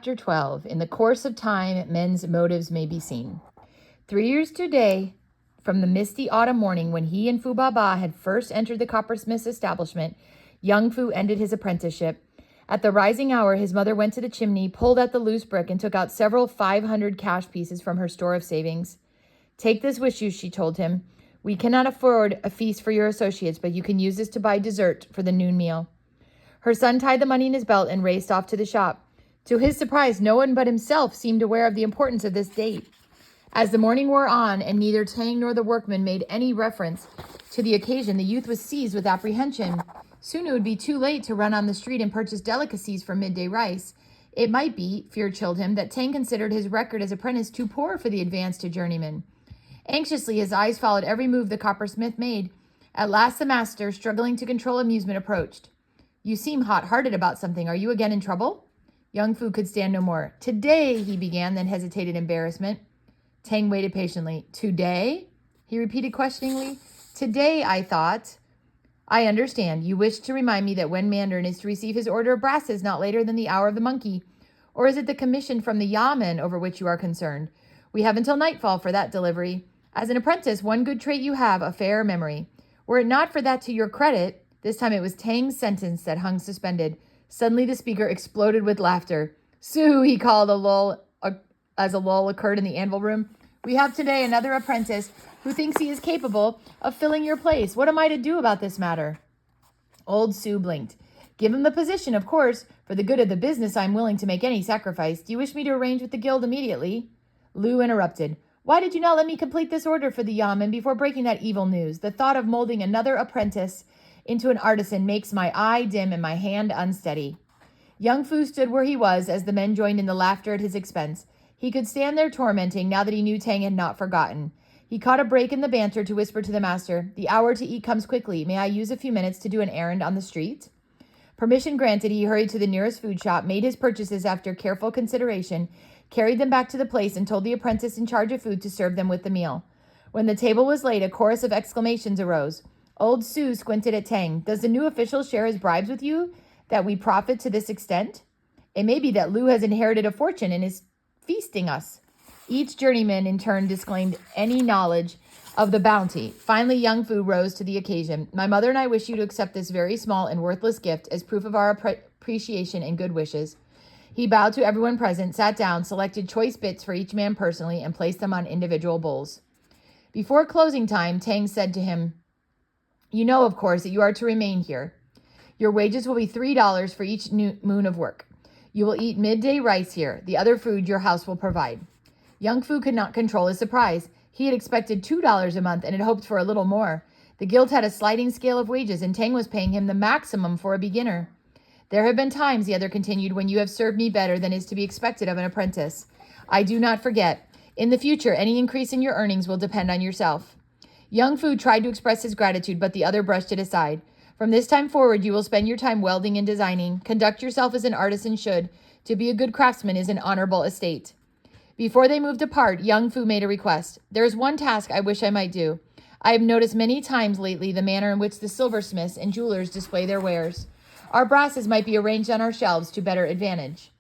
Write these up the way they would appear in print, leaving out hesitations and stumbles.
Chapter 12. In the course of time, men's motives may be seen. 3 years today, from the misty autumn morning when he and Fu Baba had first entered the coppersmith's establishment, young Fu ended his apprenticeship. At the rising hour, his mother went to the chimney, pulled out the loose brick, and took out several 500 cash pieces from her store of savings. Take this with you, she told him. We cannot afford a feast for your associates, but you can use this to buy dessert for the noon meal. Her son tied the money in his belt and raced off to the shop. To his surprise, no one but himself seemed aware of the importance of this date. As the morning wore on and neither Tang nor the workman made any reference to the occasion, the youth was seized with apprehension. Soon it would be too late to run on the street and purchase delicacies for midday rice. It might be, fear chilled him, that Tang considered his record as apprentice too poor for the advance to journeyman. Anxiously, his eyes followed every move the coppersmith made. At last the master, struggling to control amusement, approached. You seem hot-hearted about something. Are you again in trouble? Young Fu could stand no more. Today, he began, then hesitated in embarrassment. Tang waited patiently. Today? He repeated questioningly. Today, I thought. I understand. You wish to remind me that when Mandarin is to receive his order of brasses not later than the hour of the monkey. Or is it the commission from the yamen over which you are concerned? We have until nightfall for that delivery. As an apprentice, one good trait you have, a fair memory. Were it not for that to your credit, this time it was Tang's sentence that hung suspended. Suddenly the speaker exploded with laughter. Sue, he called as a lull occurred in the anvil room. We have today another apprentice who thinks he is capable of filling your place. What am I to do about this matter? Old Sue blinked. Give him the position, of course. For the good of the business, I am willing to make any sacrifice. Do you wish me to arrange with the guild immediately? Lu interrupted. Why did you not let me complete this order for the yamen before breaking that evil news? The thought of molding another apprentice into an artisan makes my eye dim and my hand unsteady. Young Fu stood where he was as the men joined in the laughter at his expense. He could stand there tormenting now that he knew Tang had not forgotten. He caught a break in the banter to whisper to the master, The hour to eat comes quickly. May I use a few minutes to do an errand on the street? Permission granted, he hurried to the nearest food shop, made his purchases after careful consideration, carried them back to the place, and told the apprentice in charge of food to serve them with the meal. When the table was laid, a chorus of exclamations arose. Old Sue squinted at Tang. Does the new official share his bribes with you, that we profit to this extent? It may be that Lu has inherited a fortune and is feasting us. Each journeyman in turn disclaimed any knowledge of the bounty. Finally, young Fu rose to the occasion. My mother and I wish you to accept this very small and worthless gift as proof of our appreciation and good wishes. He bowed to everyone present, sat down, selected choice bits for each man personally, and placed them on individual bowls. Before closing time, Tang said to him, You know, of course, that you are to remain here. Your wages will be $3 for each moon of work. You will eat midday rice here. The other food your house will provide. Young Fu could not control his surprise. He had expected $2 a month and had hoped for a little more. The guild had a sliding scale of wages, and Tang was paying him the maximum for a beginner. There have been times, the other continued, when you have served me better than is to be expected of an apprentice. I do not forget. In the future, any increase in your earnings will depend on yourself. Young Fu tried to express his gratitude, but the other brushed it aside. From this time forward, you will spend your time welding and designing. Conduct yourself as an artisan should. To be a good craftsman is an honorable estate. Before they moved apart, young Fu made a request. There is one task I wish I might do. I have noticed many times lately the manner in which the silversmiths and jewelers display their wares. Our brasses might be arranged on our shelves to better advantage.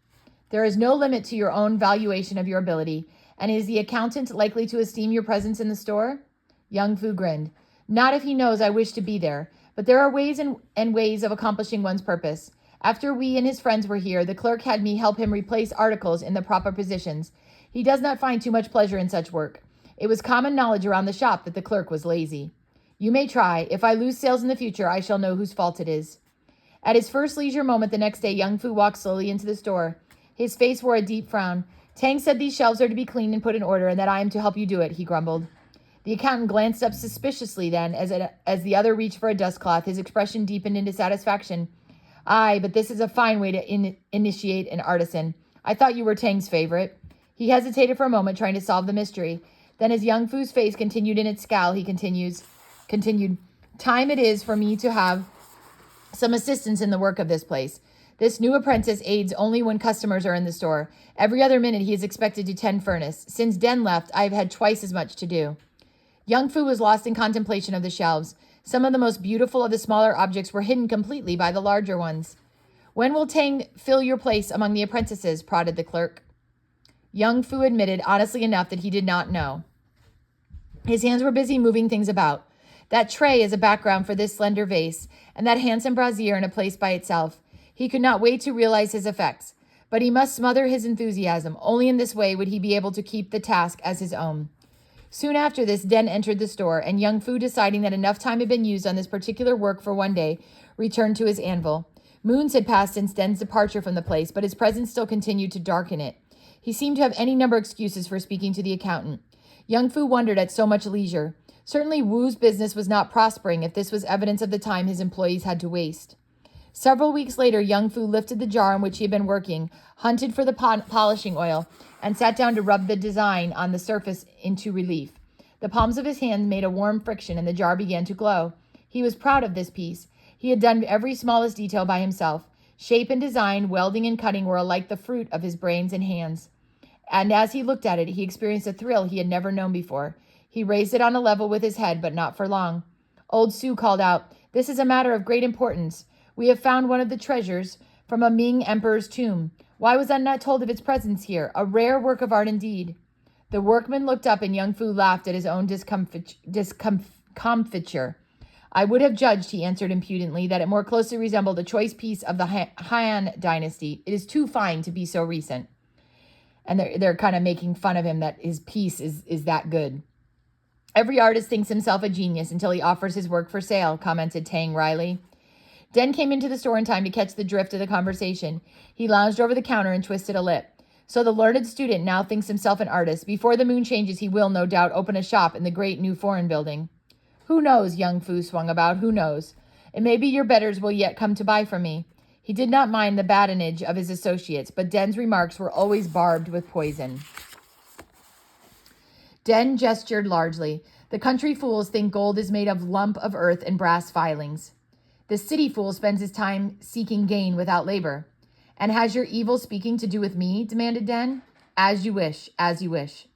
There is no limit to your own valuation of your ability, and is the accountant likely to esteem your presence in the store? Young Fu grinned. Not if he knows I wish to be there, but there are ways and ways of accomplishing one's purpose. After we and his friends were here, the clerk had me help him replace articles in the proper positions. He does not find too much pleasure in such work. It was common knowledge around the shop that the clerk was lazy. You may try. If I lose sales in the future, I shall know whose fault it is. At his first leisure moment the next day, young Fu walked slowly into the store. His face wore a deep frown. Tang said these shelves are to be cleaned and put in order, and that I am to help you do it, he grumbled. The accountant glanced up suspiciously then, as the other reached for a dustcloth. His expression deepened into satisfaction. Aye, but this is a fine way to initiate an artisan. I thought you were Tang's favorite. He hesitated for a moment, trying to solve the mystery. Then as young Fu's face continued in its scowl, he continued, Time it is for me to have some assistance in the work of this place. This new apprentice aids only when customers are in the store. Every other minute he is expected to tend furnace. Since Den left, I have had twice as much to do. Young Fu was lost in contemplation of the shelves. Some of the most beautiful of the smaller objects were hidden completely by the larger ones. When will Tang fill your place among the apprentices? Prodded the clerk. Young Fu admitted, honestly enough, that he did not know. His hands were busy moving things about. That tray is a background for this slender vase, and that handsome brazier in a place by itself. He could not wait to realize his effects, but he must smother his enthusiasm. Only in this way would he be able to keep the task as his own. Soon after this, Den entered the store, and Young Fu, deciding that enough time had been used on this particular work for one day, returned to his anvil. Moons had passed since Den's departure from the place, but his presence still continued to darken it. He seemed to have any number of excuses for speaking to the accountant. Young Fu wondered at so much leisure. Certainly Wu's business was not prospering if this was evidence of the time his employees had to waste. Several weeks later, Young Fu lifted the jar in which he had been working, hunted for the polishing oil, and sat down to rub the design on the surface into relief. The palms of his hands made a warm friction, and the jar began to glow. He was proud of this piece. He had done every smallest detail by himself. Shape and design, welding and cutting were alike the fruit of his brains and hands. And as he looked at it, he experienced a thrill he had never known before. He raised it on a level with his head, but not for long. Old Su called out, "This is a matter of great importance. We have found one of the treasures from a Ming emperor's tomb. Why was I not told of its presence here? A rare work of art indeed." The workman looked up, and Young Fu laughed at his own discomfiture. "I would have judged," he answered impudently, "that it more closely resembled a choice piece of the Han dynasty. It is too fine to be so recent." And they're kind of making fun of him that his piece is that good. "Every artist thinks himself a genius until he offers his work for sale," commented Tang wryly. Den came into the store in time to catch the drift of the conversation. He lounged over the counter and twisted a lip. "So the learned student now thinks himself an artist. Before the moon changes, he will, no doubt, open a shop in the great new foreign building." "Who knows?" Young Fu swung about. "Who knows? It may be your betters will yet come to buy from me." He did not mind the badinage of his associates, but Den's remarks were always barbed with poison. Den gestured largely. "The country fools think gold is made of lump of earth and brass filings. The city fool spends his time seeking gain without labor." "And has your evil speaking to do with me?" demanded Den. "As you wish, as you wish."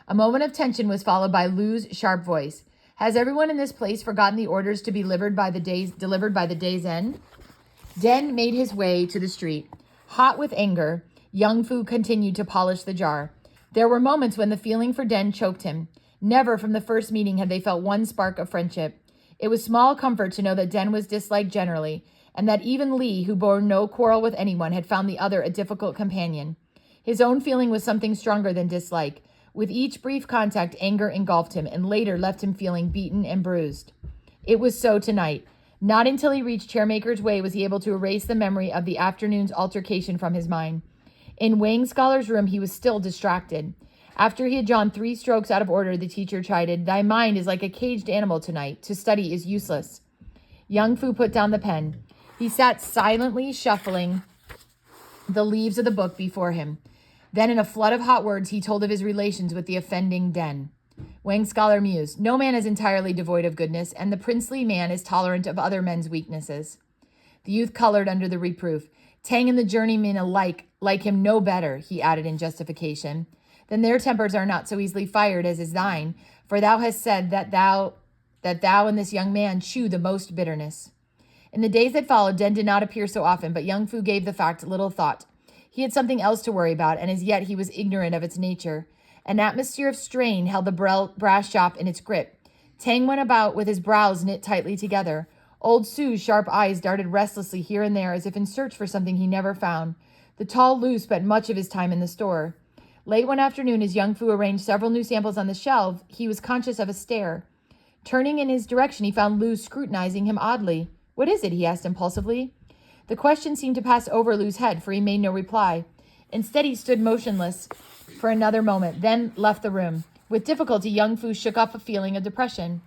A moment of tension was followed by Lu's sharp voice. "Has everyone in this place forgotten the orders to be delivered by the day's end?" Den made his way to the street. Hot with anger, Young Fu continued to polish the jar. There were moments when the feeling for Den choked him. Never from the first meeting had they felt one spark of friendship. It was small comfort to know that Den was disliked generally, and that even Li, who bore no quarrel with anyone, had found the other a difficult companion. His own feeling was something stronger than dislike. With each brief contact, anger engulfed him, and later left him feeling beaten and bruised. It was so tonight. Not until he reached Chairmaker's Way was he able to erase the memory of the afternoon's altercation from his mind. In Wang Scholar's room, he was still distracted. After he had drawn 3 strokes out of order, the teacher chided, "Thy mind is like a caged animal tonight. To study is useless." Young Fu put down the pen. He sat silently shuffling the leaves of the book before him. Then, in a flood of hot words, he told of his relations with the offending Den. Wang Scholar mused. "No man is entirely devoid of goodness, and the princely man is tolerant of other men's weaknesses." The youth colored under the reproof. "Tang and the journeyman alike like him no better," he added in justification. "Then their tempers are not so easily fired as is thine, for thou hast said that thou and this young man chew the most bitterness." In the days that followed, Den did not appear so often, but Young Fu gave the fact little thought. He had something else to worry about, and as yet he was ignorant of its nature. An atmosphere of strain held the brass shop in its grip. Tang went about with his brows knit tightly together. Old Su's sharp eyes darted restlessly here and there as if in search for something he never found. The tall Lu spent much of his time in the store. Late one afternoon, as Young Fu arranged several new samples on the shelf, he was conscious of a stare. Turning in his direction, he found Lu scrutinizing him oddly. "What is it?" he asked impulsively. The question seemed to pass over Lu's head, for he made no reply. Instead, he stood motionless for another moment, then left the room. With difficulty, Young Fu shook off a feeling of depression.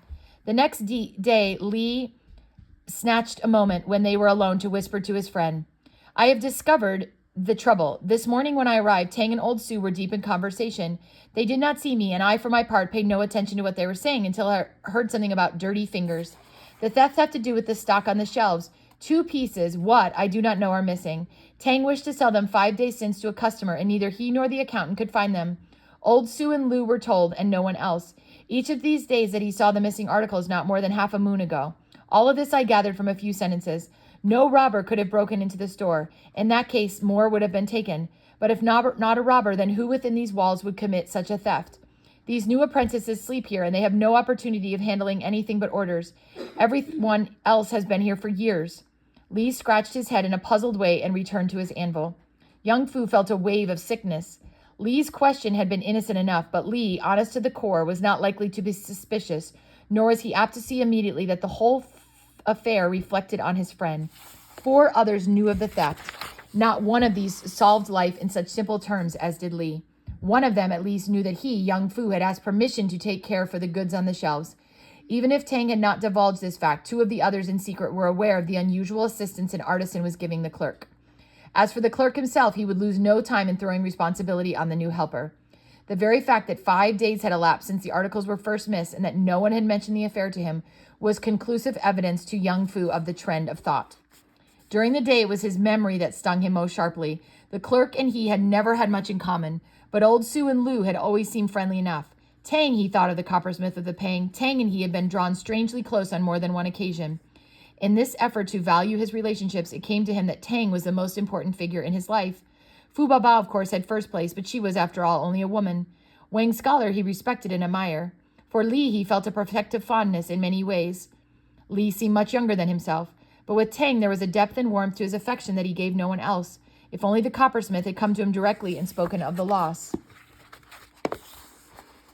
The next day, Li snatched a moment when they were alone to whisper to his friend, "I have discovered the trouble. This morning when I arrived, Tang and Old Su were deep in conversation. They did not see me, and I, for my part, paid no attention to what they were saying until I heard something about dirty fingers. The thefts have to do with the stock on the shelves. 2 pieces, what, I do not know, are missing. Tang wished to sell them 5 days since to a customer, and neither he nor the accountant could find them. Old Su and Lu were told, and no one else. Each of these days that he saw the missing articles not more than half a moon ago. All of this I gathered from a few sentences. No robber could have broken into the store. In that case, more would have been taken. But if not a robber, then who within these walls would commit such a theft? These new apprentices sleep here, and they have no opportunity of handling anything but orders. Everyone else has been here for years. Lee scratched his head in a puzzled way and returned to his anvil. Young Fu felt a wave of sickness. Lee's question had been innocent enough, but Lee, honest to the core, was not likely to be suspicious, nor was he apt to see immediately that the whole affair reflected on his friend. 4 others knew of the theft. Not one of these solved life in such simple terms as did Lee. One of them at least knew that he, Young Fu, had asked permission to take care for the goods on the shelves. Even if Tang had not divulged this fact, 2 of the others in secret were aware of the unusual assistance an artisan was giving the clerk. As for the clerk himself, he would lose no time in throwing responsibility on the new helper. The very fact that 5 days had elapsed since the articles were first missed and that no one had mentioned the affair to him was conclusive evidence to Young Fu of the trend of thought. During the day, it was his memory that stung him most sharply. The clerk and he had never had much in common, but old Su and Lu had always seemed friendly enough. Tang, he thought of the coppersmith of the Pang, Tang and he had been drawn strangely close on more than one occasion. In this effort to value his relationships, it came to him that Tang was the most important figure in his life. Fu Baba, of course, had first place, but she was, after all, only a woman. Wang Scholar he respected and admired. For Li, he felt a protective fondness in many ways. Li seemed much younger than himself, but with Tang there was a depth and warmth to his affection that he gave no one else. If only the coppersmith had come to him directly and spoken of the loss.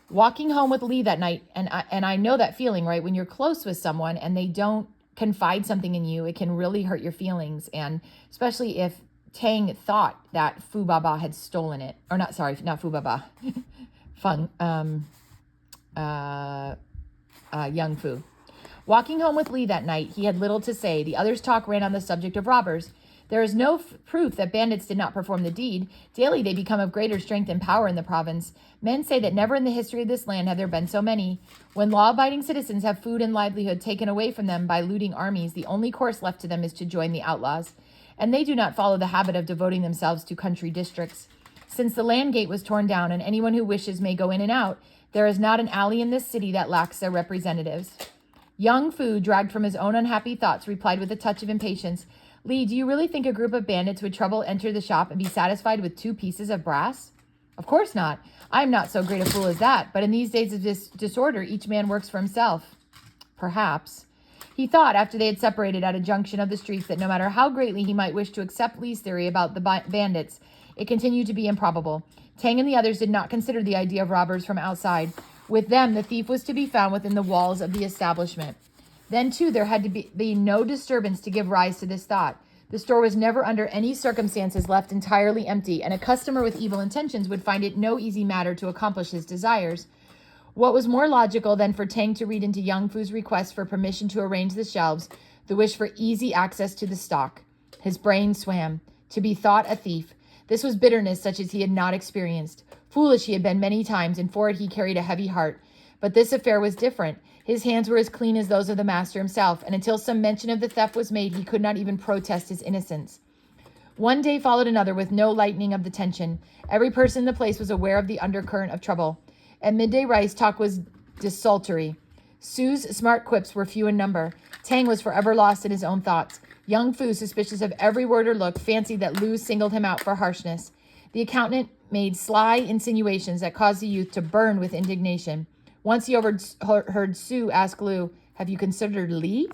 Walking home with Li that night, and I know that feeling, right? When you're close with someone and they don't confide something in you, it can really hurt your feelings. And especially if Tang thought that Fu Baba had stolen it. Or not, sorry, not Fu Baba. Young Fu. Walking home with Li that night, he had little to say. The others' talk ran on the subject of robbers. There is no proof that bandits did not perform the deed. Daily they become of greater strength and power in the province. Men say that never in the history of this land have there been so many. When law-abiding citizens have food and livelihood taken away from them by looting armies, the only course left to them is to join the outlaws. And they do not follow the habit of devoting themselves to country districts. Since the land gate was torn down and anyone who wishes may go in and out, there is not an alley in this city that lacks their representatives. Young Fu, dragged from his own unhappy thoughts, replied with a touch of impatience, Li, do you really think a group of bandits would trouble enter the shop and be satisfied with 2 pieces of brass? Of course not. I am not so great a fool as that, but in these days of disorder, each man works for himself. Perhaps. He thought, after they had separated at a junction of the streets, that no matter how greatly he might wish to accept Li's theory about the bandits, it continued to be improbable. Tang and the others did not consider the idea of robbers from outside. With them, the thief was to be found within the walls of the establishment. Then, too, there had to be no disturbance to give rise to this thought. The store was never under any circumstances left entirely empty, and a customer with evil intentions would find it no easy matter to accomplish his desires. What was more logical than for Tang to read into Young Fu's request for permission to arrange the shelves, the wish for easy access to the stock? His brain swam. To be thought a thief. This was bitterness such as he had not experienced. Foolish he had been many times, and for it he carried a heavy heart. But this affair was different. His hands were as clean as those of the master himself, and until some mention of the theft was made, he could not even protest his innocence. One day followed another with no lightening of the tension. Every person in the place was aware of the undercurrent of trouble. At midday rice, talk was desultory. Su's smart quips were few in number. Tang was forever lost in his own thoughts. Young Fu, suspicious of every word or look, fancied that Lu singled him out for harshness. The accountant made sly insinuations that caused the youth to burn with indignation. Once he overheard Su ask Lu, have you considered Li?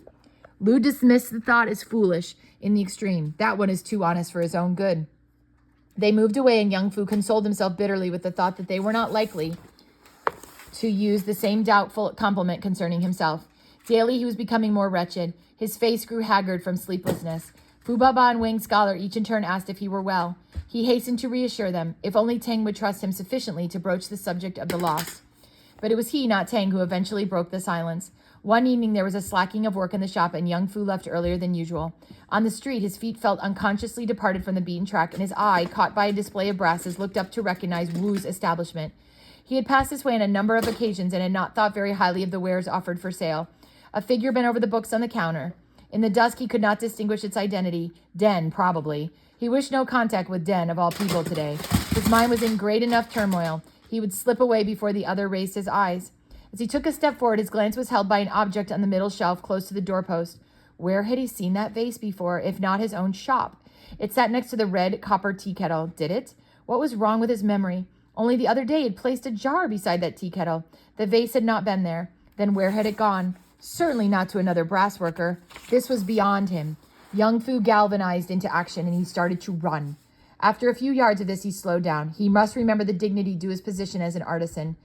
Lu dismissed the thought as foolish in the extreme. That one is too honest for his own good. They moved away, and Young Fu consoled himself bitterly with the thought that they were not likely to use the same doubtful compliment concerning himself. Daily he was becoming more wretched. His face grew haggard from sleeplessness. Fu Baba and Wang Scholar each in turn asked if he were well. He hastened to reassure them, if only Tang would trust him sufficiently to broach the subject of the loss. But it was he, not Tang, who eventually broke the silence. One evening there was a slacking of work in the shop, and Young Fu left earlier than usual. On the street, his feet felt unconsciously departed from the beaten track, and his eye, caught by a display of brasses, looked up to recognize Wu's establishment. He had passed this way on a number of occasions and had not thought very highly of the wares offered for sale. A figure bent over the books on the counter. In the dusk, he could not distinguish its identity. Den, probably. He wished no contact with Den, of all people, today. His mind was in great enough turmoil. He would slip away before the other raised his eyes. As he took a step forward, his glance was held by an object on the middle shelf close to the doorpost. Where had he seen that vase before, if not his own shop? It sat next to the red copper tea kettle, did it? What was wrong with his memory? Only the other day he had placed a jar beside that tea kettle. The vase had not been there. Then where had it gone? Certainly not to another brass worker. This was beyond him. Young Fu galvanized into action, and he started to run. After a few yards of this, he slowed down. He must remember the dignity due his position as an artisan.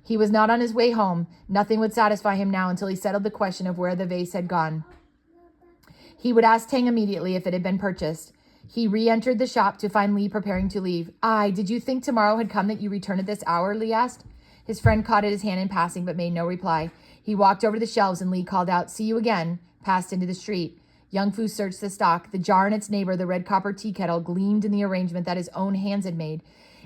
He was not on his way home. Nothing would satisfy him now until he settled the question of where the vase had gone. He would ask Tang immediately if it had been purchased. He re-entered the shop to find Li preparing to leave. Did you think tomorrow had come that you return at this hour? Li asked. His friend caught at his hand in passing but made no reply. He walked over to the shelves and Li called out, "See you again," passed into the street. Young Fu searched the stock. The jar and its neighbor, the red copper tea kettle, gleamed in the arrangement that his own hands had made.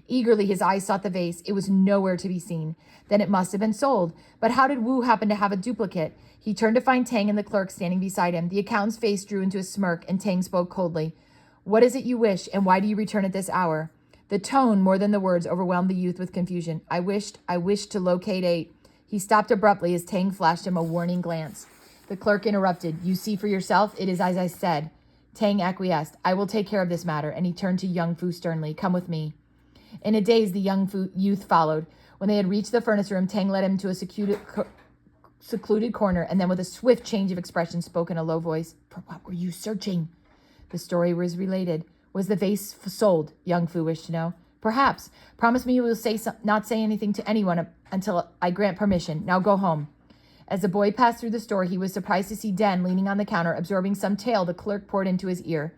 Eagerly, his eyes sought the vase. It was nowhere to be seen. Then it must have been sold. But how did Wu happen to have a duplicate? He turned to find Tang and the clerk standing beside him. The accountant's face drew into a smirk, and Tang spoke coldly. "What is it you wish, and why do you return at this hour?" The tone, more than the words, overwhelmed the youth with confusion. I wished to locate a... He stopped abruptly as Tang flashed him a warning glance. The clerk interrupted. "You see for yourself, it is as I said." Tang acquiesced. "I will take care of this matter," and he turned to Young Fu sternly. "Come with me." In a daze, the youth followed. When they had reached the furnace room, Tang led him to a secluded corner, and then with a swift change of expression spoke in a low voice. "For what were you searching?" The story was related. "Was the vase sold?" Young Fu wished to know. "Perhaps. Promise me you will not say anything to anyone until I grant permission. Now go home." As the boy passed through the store, he was surprised to see Den leaning on the counter, absorbing some tale the clerk poured into his ear.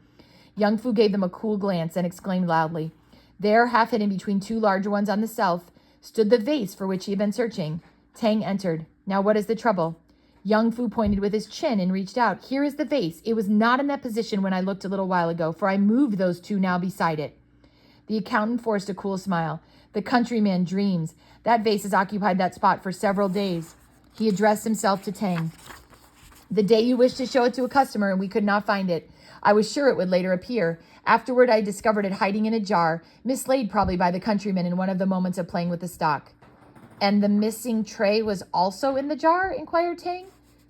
Young Fu gave them a cool glance and exclaimed loudly. There, half hidden between two larger ones on the shelf, stood the vase for which he had been searching. Tang entered. "Now what is the trouble?" Young Fu pointed with his chin and reached out. "Here is the vase. It was not in that position when I looked a little while ago, for I moved those two now beside it." The accountant forced a cool smile. "The countryman dreams. That vase has occupied that spot for several days." He addressed himself to Tang. "The day you wished to show it to a customer and we could not find it. I was sure it would later appear. Afterward, I discovered it hiding in a jar, mislaid probably by the countryman in one of the moments of playing with the stock." "And the missing tray was also in the jar?" inquired Tang.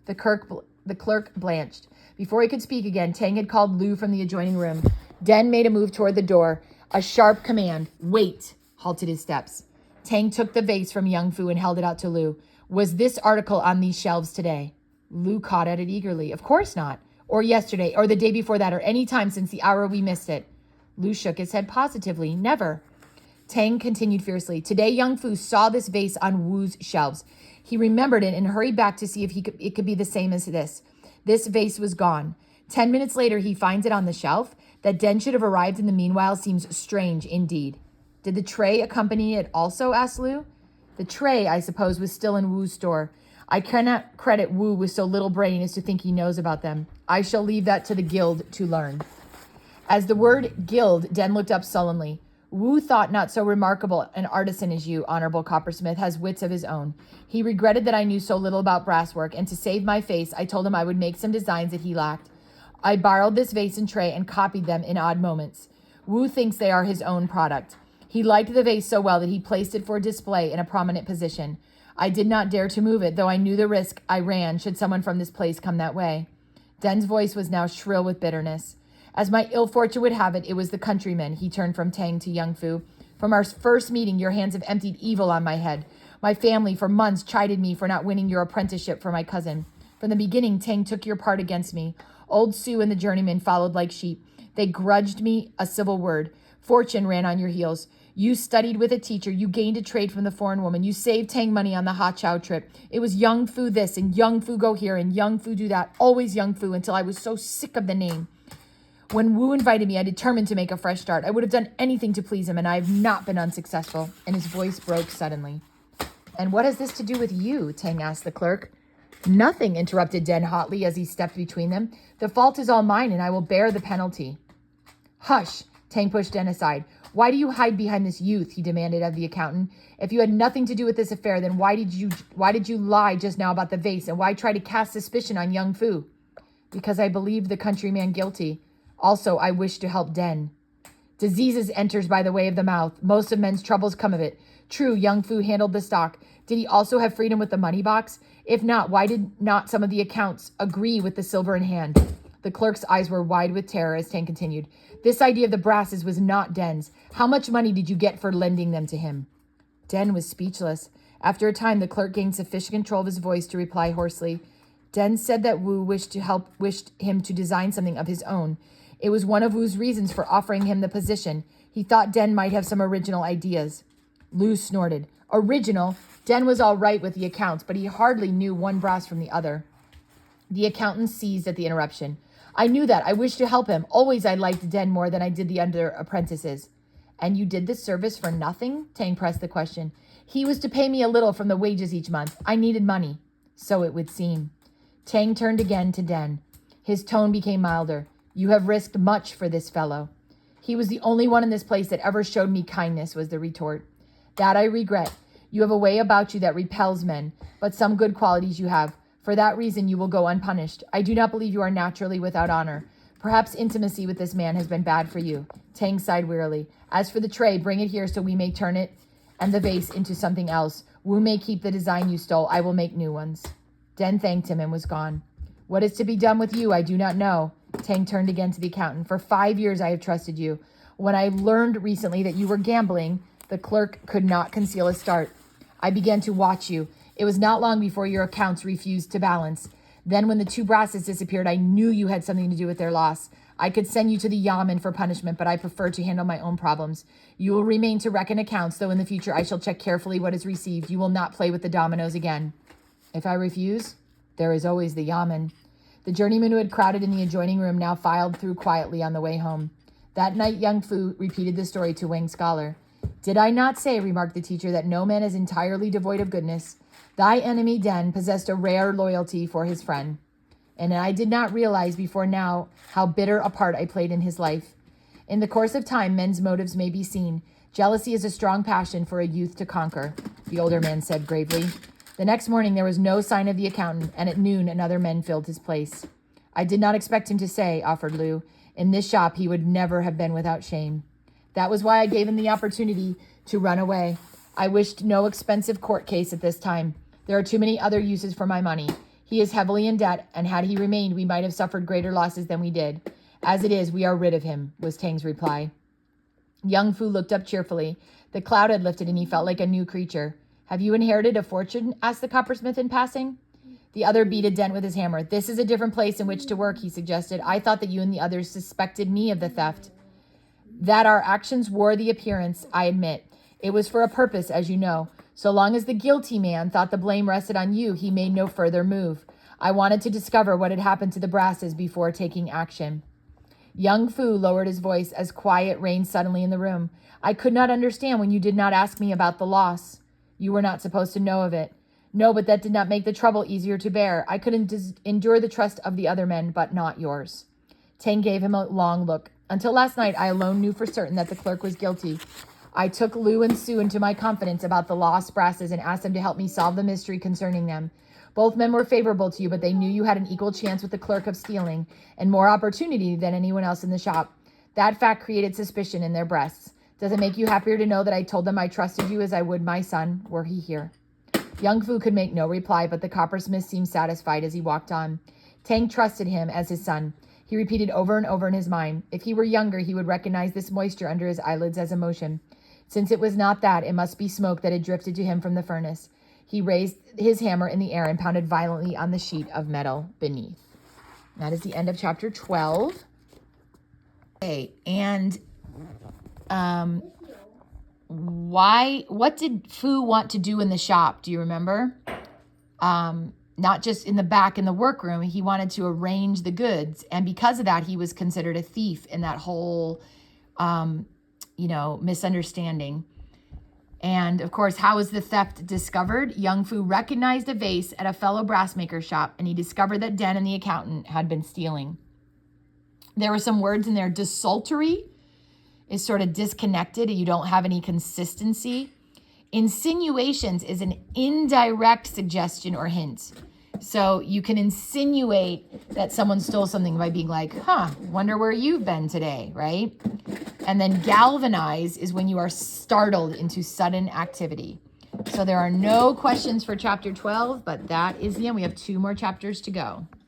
The clerk blanched. Before he could speak again, Tang had called Lu from the adjoining room. Den made a move toward the door. A sharp command, "Wait," halted his steps. Tang took the vase from Young Fu and held it out to Lu. "Was this article on these shelves today?" Lu caught at it eagerly. "Of course not. Or yesterday, or the day before that, or any time since the hour we missed it." Lu shook his head positively. "Never." Tang continued fiercely. "Today, Young Fu saw this vase on Wu's shelves. He remembered it and hurried back to see if it could be the same as this. This vase was gone. 10 minutes later, he finds it on the shelf. That Den should have arrived in the meanwhile seems strange indeed." "Did the tray accompany it also?" asked Lu. "The tray, I suppose, was still in Wu's store. I cannot credit Wu with so little brain as to think he knows about them. I shall leave that to the guild to learn." As the word guild, Den looked up sullenly. "Wu thought not so remarkable an artisan as you, honorable coppersmith, has wits of his own. He regretted that I knew so little about brasswork, and to save my face, I told him I would make some designs that he lacked. I borrowed this vase and tray and copied them in odd moments. Wu thinks they are his own product. He liked the vase so well that he placed it for display in a prominent position. I did not dare to move it, though I knew the risk I ran should someone from this place come that way." Den's voice was now shrill with bitterness. "As my ill fortune would have it, it was the countryman." He turned from Tang to Young Fu. "From our first meeting, your hands have emptied evil on my head. My family for months chided me for not winning your apprenticeship for my cousin. From the beginning, Tang took your part against me. Old Sue and the journeyman followed like sheep. They grudged me a civil word. Fortune ran on your heels. You studied with a teacher. You gained a trade from the foreign woman. You saved Tang money on the Ha Chow trip. It was Young Fu this and Young Fu go here and Young Fu do that. Always Young Fu until I was so sick of the name. When Wu invited me, I determined to make a fresh start. I would have done anything to please him, and I have not been unsuccessful." And his voice broke suddenly. "And what has this to do with you?" Tang asked the clerk. "Nothing," interrupted Den hotly as he stepped between them. "The fault is all mine, and I will bear the penalty." "Hush!" Tang pushed Den aside. "Why do you hide behind this youth?" he demanded of the accountant. "If you had nothing to do with this affair, then why did you lie just now about the vase, and why try to cast suspicion on Young Fu?" "Because I believed the countryman guilty. Also, I wish to help Den." Diseases enters by the way of the mouth. Most of men's troubles come of it. True, young Fu handled the stock. Did he also have freedom with the money box? If not, why did not some of the accounts agree with the silver in hand? The clerk's eyes were wide with terror as Tang continued. This idea of the brasses was not Den's. How much money did you get for lending them to him? Den was speechless. After a time, the clerk gained sufficient control of his voice to reply hoarsely. Den said that Wu wished him to design something of his own. It was one of Wu's reasons for offering him the position. He thought Den might have some original ideas. Lu snorted. Original? Den was all right with the accounts, but he hardly knew one brass from the other. The accountant seized at the interruption. I knew that. I wished to help him. Always I liked Den more than I did the other apprentices. And you did this service for nothing? Tang pressed the question. He was to pay me a little from the wages each month. I needed money. So it would seem. Tang turned again to Den. His tone became milder. You have risked much for this fellow. He was the only one in this place that ever showed me kindness, was the retort. That I regret. You have a way about you that repels men, but some good qualities you have. For that reason, you will go unpunished. I do not believe you are naturally without honor. Perhaps intimacy with this man has been bad for you. Tang sighed wearily. As for the tray, bring it here so we may turn it and the vase into something else. Wu may keep the design you stole. I will make new ones. Den thanked him and was gone. What is to be done with you, I do not know. Tang turned again to the accountant. For 5 years I have trusted you. When I learned recently that you were gambling, the clerk could not conceal a start. I began to watch you. It was not long before your accounts refused to balance. Then when the 2 brasses disappeared, I knew you had something to do with their loss. I could send you to the yamen for punishment, but I prefer to handle my own problems. You will remain to reckon accounts, though in the future I shall check carefully what is received. You will not play with the dominoes again. If I refuse, there is always the yamen. The journeymen who had crowded in the adjoining room now filed through quietly on the way home. That night, young Fu repeated the story to Wang's scholar. Did I not say, remarked the teacher, that no man is entirely devoid of goodness? Thy enemy, Den, possessed a rare loyalty for his friend. And I did not realize before now how bitter a part I played in his life. In the course of time, men's motives may be seen. Jealousy is a strong passion for a youth to conquer, the older man said gravely. The next morning, there was no sign of the accountant, and at noon, another man filled his place. I did not expect him to say, offered Lu. In this shop, he would never have been without shame. That was why I gave him the opportunity to run away. I wished no expensive court case at this time. There are too many other uses for my money. He is heavily in debt, and had he remained, we might have suffered greater losses than we did. As it is, we are rid of him, was Tang's reply. Young Fu looked up cheerfully. The cloud had lifted, and he felt like a new creature. Have you inherited a fortune? Asked the coppersmith in passing. The other beat a dent with his hammer. This is a different place in which to work, he suggested. I thought that you and the others suspected me of the theft. That our actions wore the appearance, I admit. It was for a purpose, as you know. So long as the guilty man thought the blame rested on you, he made no further move. I wanted to discover what had happened to the brasses before taking action. Young Fu lowered his voice as quiet reigned suddenly in the room. I could not understand when you did not ask me about the loss. You were not supposed to know of it. No, but that did not make the trouble easier to bear. I could endure the trust of the other men, but not yours. Tang gave him a long look. Until last night, I alone knew for certain that the clerk was guilty. I took Lu and Su into my confidence about the lost brasses and asked them to help me solve the mystery concerning them. Both men were favorable to you, but they knew you had an equal chance with the clerk of stealing and more opportunity than anyone else in the shop. That fact created suspicion in their breasts. Does it make you happier to know that I told them I trusted you as I would my son, were he here? Young Fu could make no reply, but the coppersmith seemed satisfied as he walked on. Tang trusted him as his son. He repeated over and over in his mind. If he were younger, he would recognize this moisture under his eyelids as emotion. Since it was not that, it must be smoke that had drifted to him from the furnace. He raised his hammer in the air and pounded violently on the sheet of metal beneath. That is the end of chapter 12. Okay, and what did Fu want to do in the shop? Do you remember? Not just in the back in the workroom. He wanted to arrange the goods. And because of that, he was considered a thief in that whole, misunderstanding. And of course, how was the theft discovered? Young Fu recognized a vase at a fellow brassmaker's shop, and he discovered that Den and the accountant had been stealing. There were some words in there. Desultory is sort of disconnected. You don't have any consistency. Insinuations is an indirect suggestion or hint. So you can insinuate that someone stole something by being like, wonder where you've been today, right? And then galvanize is when you are startled into sudden activity. So there are no questions for chapter 12, but that is the end. We have 2 more chapters to go.